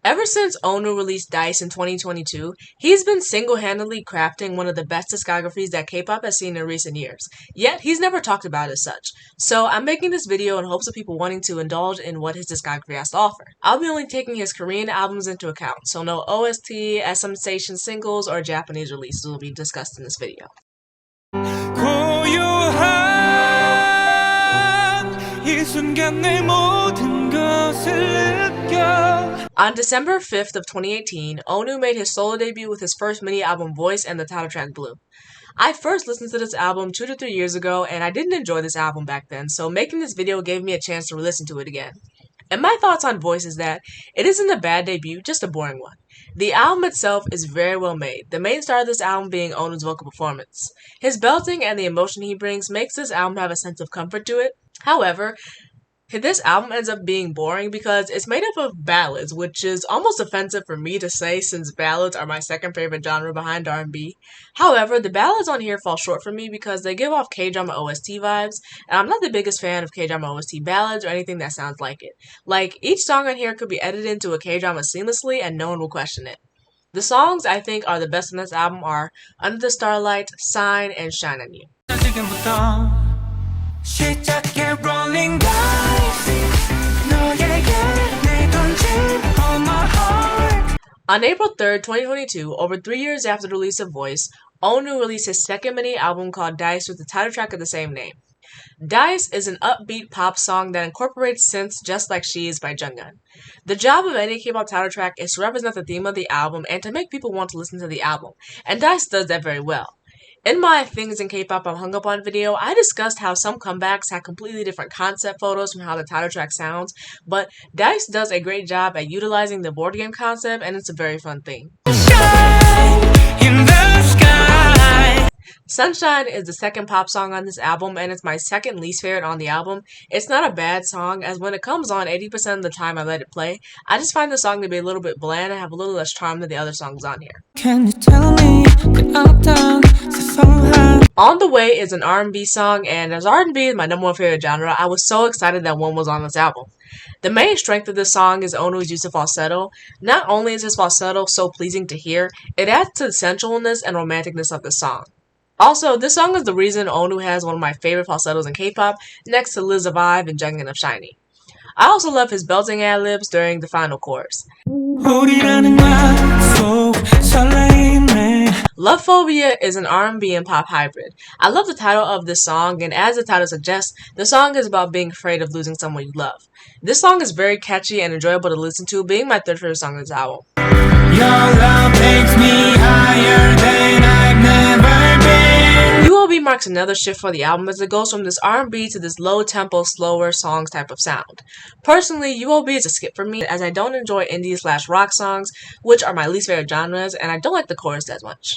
Ever since Onew released Dice in 2022, he's been single-handedly crafting one of the best discographies that K-pop has seen in recent years. Yet, he's never talked about it as such. So, I'm making this video in hopes of people wanting to indulge in what his discography has to offer. I'll be only taking his Korean albums into account, so no OST, SM Station singles, or Japanese releases will be discussed in this video. On December 5th of 2018, Onew made his solo debut with his first mini-album Voice and the title track Blue. I first listened to this album 2 to 3 years ago, and I didn't enjoy this album back then, so making this video gave me a chance to re-listen to it again. And my thoughts on Voice is that it isn't a bad debut, just a boring one. The album itself is very well made, the main star of this album being Onew's vocal performance. His belting and the emotion he brings makes this album have a sense of comfort to it. However, this album ends up being boring because it's made up of ballads, which is almost offensive for me to say since ballads are my second favorite genre behind R&B. However, the ballads on here fall short for me because they give off K-drama OST vibes, and I'm not the biggest fan of K-drama OST ballads or anything that sounds like it. Like, each song on here could be edited into a K-drama seamlessly and no one will question it. The songs I think are the best on this album are Under the Starlight, Sign, and Shine on You. On April 3rd, 2022, over 3 years after the release of Voice, Onew released his second mini-album called Dice with the title track of the same name. Dice is an upbeat pop song that incorporates synths just like She Is by Jungkook. The job of any K-pop title track is to represent the theme of the album and to make people want to listen to the album, and Dice does that very well. In my Things in K-pop I'm Hung Up On video, I discussed how some comebacks have completely different concept photos from how the title track sounds, but Dice does a great job at utilizing the board game concept, and it's a very fun thing. Sunshine is the second pop song on this album, and it's my second least favorite on the album. It's not a bad song, as when it comes on 80% of the time I let it play, I just find the song to be a little bit bland and have a little less charm than the other songs on here. Can you tell me On the Way is an R&B song, and as R&B is my number one favorite genre, I was so excited that one was on this album. The main strength of this song is Onew's use of falsetto. Not only is his falsetto so pleasing to hear, it adds to the sensualness and romanticness of the song. Also, this song is the reason Onew has one of my favorite falsettos in K-pop, next to Liz of Ive and Jungkook of Shiny. I also love his belting ad-libs during the final chorus. Love Phobia is an R&B and pop hybrid. I love the title of this song, and as the title suggests, the song is about being afraid of losing someone you love. This song is very catchy and enjoyable to listen to, being my third favorite song on this album. Your love takes me higher than I've never been. UOB marks another shift for the album as it goes from this R&B to this low-tempo, slower songs type of sound. Personally, UOB is a skip for me as I don't enjoy indie/rock songs, which are my least favorite genres, and I don't like the chorus as much.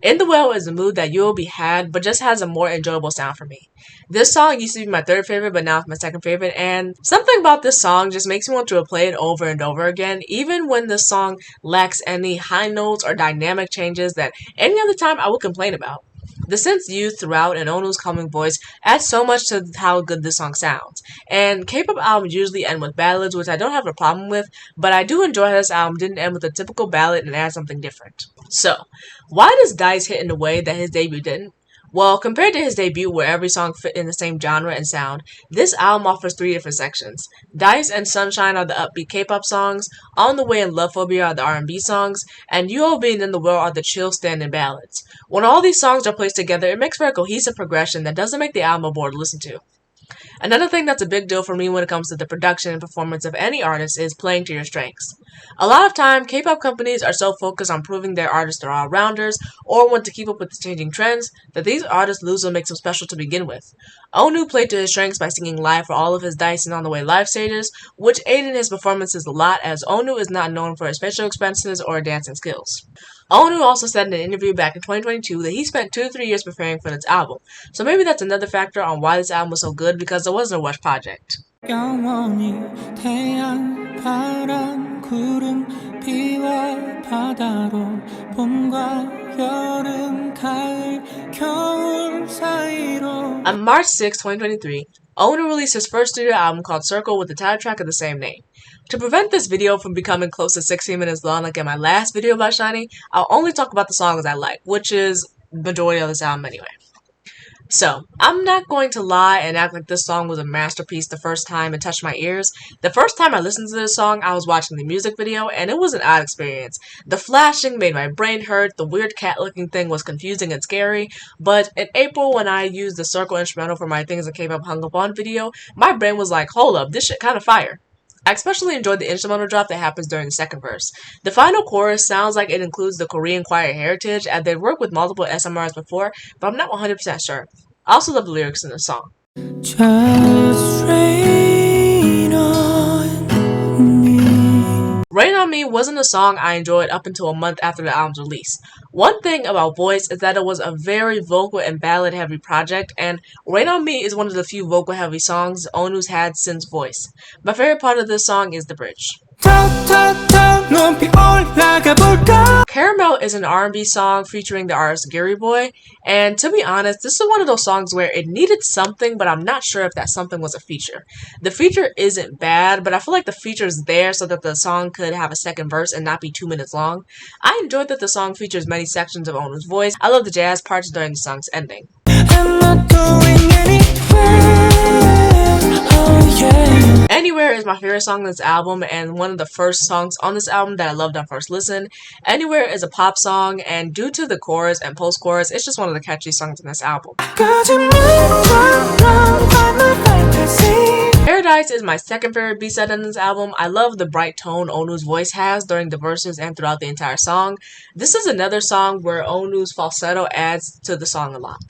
In the Well is a mood that UOB had, but just has a more enjoyable sound for me. This song used to be my third favorite, but now it's my second favorite, and something about this song just makes me want to replay it over and over again, even when this song lacks any high notes or dynamic changes that any other time I would complain about. The synths used throughout and Onew's calming voice adds so much to how good this song sounds. And K-pop albums usually end with ballads, which I don't have a problem with, but I do enjoy how this album didn't end with a typical ballad and add something different. So, why does Dice hit in a way that his debut didn't? Well, compared to his debut where every song fit in the same genre and sound, this album offers 3 different sections. Dice and Sunshine are the upbeat K-pop songs, On the Way and Love Phobia are the R&B songs, and UOB and In the World are the chill stand-in ballads. When all these songs are placed together, it makes for a cohesive progression that doesn't make the album a bore to listen to. Another thing that's a big deal for me when it comes to the production and performance of any artist is playing to your strengths. A lot of time, K-pop companies are so focused on proving their artists are all-rounders or want to keep up with the changing trends that these artists lose what makes them special to begin with. Onew played to his strengths by singing live for all of his Dice and On the Way live stages, which aided his performances a lot as Onew is not known for his facial expressions or dancing skills. Onew also said in an interview back in 2022 that he spent 2 to 3 years preparing for this album, so maybe that's another factor on why this album was so good because it wasn't a rush project. On March 6, 2023, Onew released his first studio album called Circle with the title track of the same name. To prevent this video from becoming close to 16 minutes long like in my last video about SHINee, I'll only talk about the songs I like, which is the majority of this album anyway. So, I'm not going to lie and act like this song was a masterpiece the first time it touched my ears. The first time I listened to this song, I was watching the music video, and it was an odd experience. The flashing made my brain hurt, the weird cat-looking thing was confusing and scary, but in April when I used the Circle instrumental for my Things That K-Pop Hung Up On video, my brain was like, hold up, this shit kinda fire. I especially enjoyed the instrumental drop that happens during the second verse. The final chorus sounds like it includes the Korean choir heritage, as they've worked with multiple SMRs before, but I'm not 100% sure. I also love the lyrics in the song. Just rain on me. Rain on Me wasn't a song I enjoyed up until a month after the album's release. One thing about Voice is that it was a very vocal and ballad heavy project, and Rain on Me is one of the few vocal heavy songs Onew's had since Voice. My favorite part of this song is the bridge. Caramel is an R&B song featuring the artist Gary Boy, and to be honest, this is one of those songs where it needed something, but I'm not sure if that something was a feature. The feature isn't bad, but I feel like the feature is there so that the song could have a second verse and not be 2 minutes long. I enjoyed that the song features many sections of Onew's voice. I love the jazz parts during the song's ending. I'm not going anywhere. Oh, yeah. Anywhere is my favorite song on this album and one of the first songs on this album that I loved on first listen. Anywhere is a pop song, and due to the chorus and post-chorus, it's just one of the catchy songs on this album. Paradise is my second favorite B-side on this album. I love the bright tone Onew's voice has during the verses and throughout the entire song. This is another song where Onew's falsetto adds to the song a lot.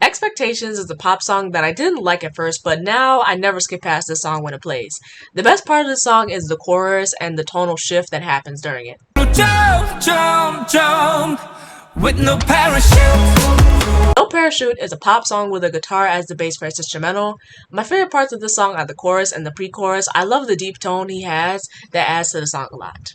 Expectations is a pop song that I didn't like at first, but now I never skip past this song when it plays. The best part of the song is the chorus and the tonal shift that happens during it. Jump, jump, jump, with no parachute. No Parachute is a pop song with a guitar as the bass first instrumental. My favorite parts of this song are the chorus and the pre-chorus. I love the deep tone he has that adds to the song a lot.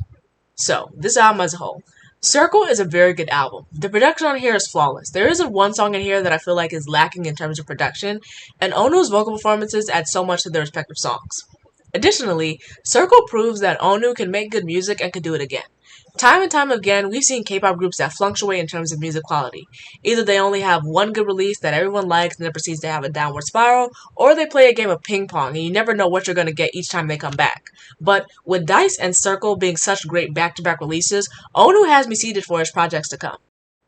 So, this album as a whole. Circle is a very good album. The production on here is flawless. There isn't one song in here that I feel like is lacking in terms of production, and Onew's vocal performances add so much to their respective songs. Additionally, Circle proves that Onew can make good music and can do it again. Time and time again, we've seen K-pop groups that fluctuate in terms of music quality. Either they only have one good release that everyone likes and then proceeds to have a downward spiral, or they play a game of ping pong and you never know what you're going to get each time they come back. But with Dice and Circle being such great back-to-back releases, Onew has me seated for his projects to come.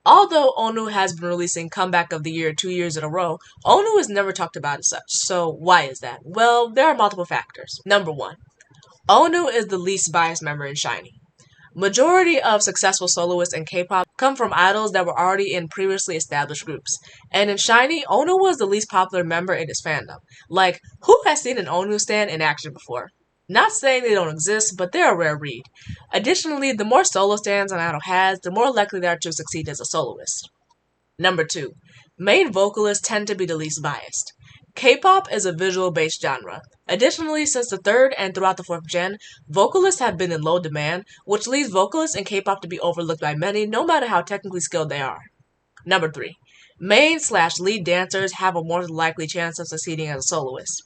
Although Onew has been releasing Comeback of the Year 2 years in a row, Onew is never talked about as such. So why is that? Well, there are multiple factors. Number 1. Onew is the least biased member in SHINee. Majority of successful soloists in K-pop come from idols that were already in previously established groups. And in SHINee, Onew was the least popular member in his fandom. Like, who has seen an Onew stan in action before? Not saying they don't exist, but they're a rare breed. Additionally, the more solo stans an idol has, the more likely they are to succeed as a soloist. Number 2. Main vocalists tend to be the least biased. K-pop is a visual-based genre. Additionally, since the 3rd and throughout the 4th gen, vocalists have been in low demand, which leads vocalists in K-pop to be overlooked by many, no matter how technically skilled they are. Number 3. Main/lead dancers have a more likely chance of succeeding as a soloist.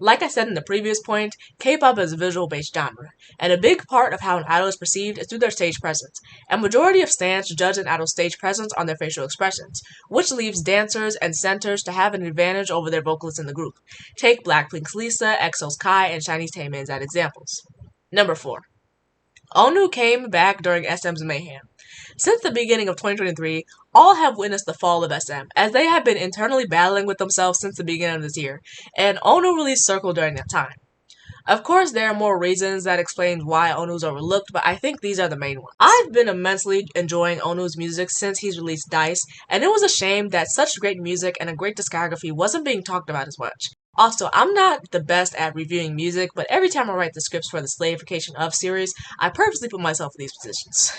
Like I said in the previous point, K-pop is a visual-based genre, and a big part of how an idol is perceived is through their stage presence. A majority of stans judge an idol's stage presence on their facial expressions, which leaves dancers and centers to have an advantage over their vocalists in the group. Take Blackpink's Lisa, EXO's Kai, and SHINee's Taemin as examples. Number 4. Onew came back during SM's mayhem. Since the beginning of 2023, all have witnessed the fall of SM, as they have been internally battling with themselves since the beginning of this year, and Onew released Circle during that time. Of course, there are more reasons that explain why Onew's overlooked, but I think these are the main ones. I've been immensely enjoying Onew's music since he's released Dice, and it was a shame that such great music and a great discography wasn't being talked about as much. Also, I'm not the best at reviewing music, but every time I write the scripts for the Slayification Of series, I purposely put myself in these positions.